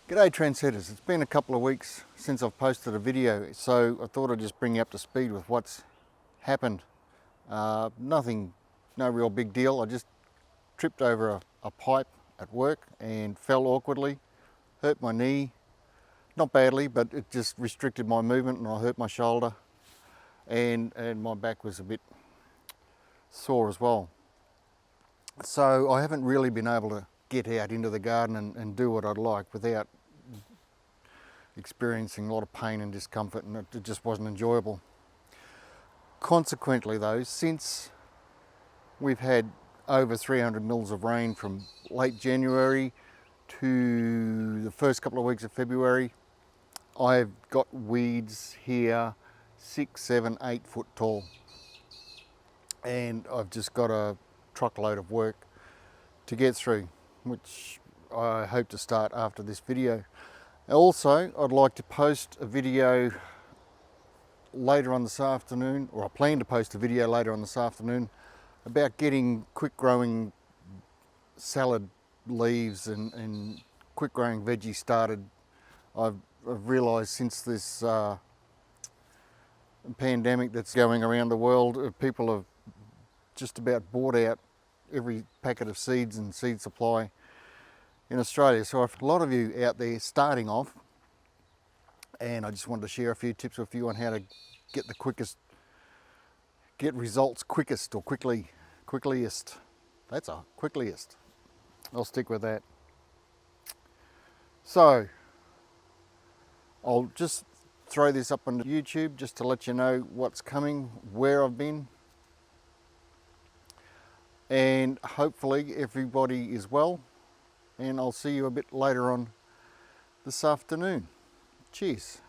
G'day trendsetters, it's been a couple of weeks since I've posted a video, so I thought I'd just bring you up to speed with what's happened. Nothing, no real big deal. I just tripped over a pipe at work and fell awkwardly, hurt my knee, not badly, but it just restricted my movement and I hurt my shoulder and my back was a bit sore as well. So I haven't really been able to get out into the garden and do what I'd like without experiencing a lot of pain and discomfort, and it just wasn't enjoyable. Consequently though, since we've had over 300 mils of rain from late January to the first couple of weeks of February, I've got weeds here 6, 7, 8 foot tall, and I've just got a truckload of work to get through, which I hope to start after this video. Also, I'd like to post a video later on this afternoon, or I plan to post a video later on this afternoon about getting quick growing salad leaves and quick growing veggies started. I've realised since this pandemic that's going around the world, people have just about bought out every packet of seeds and seed supply in Australia. So I've a lot of you out there starting off, and I just wanted to share a few tips with you on how to get results quickest or quickliest. That's a quickliest. I'll stick with that. So I'll just throw this up on YouTube just to let you know what's coming, where I've been, and hopefully everybody is well, and I'll see you a bit later on this afternoon. Cheers.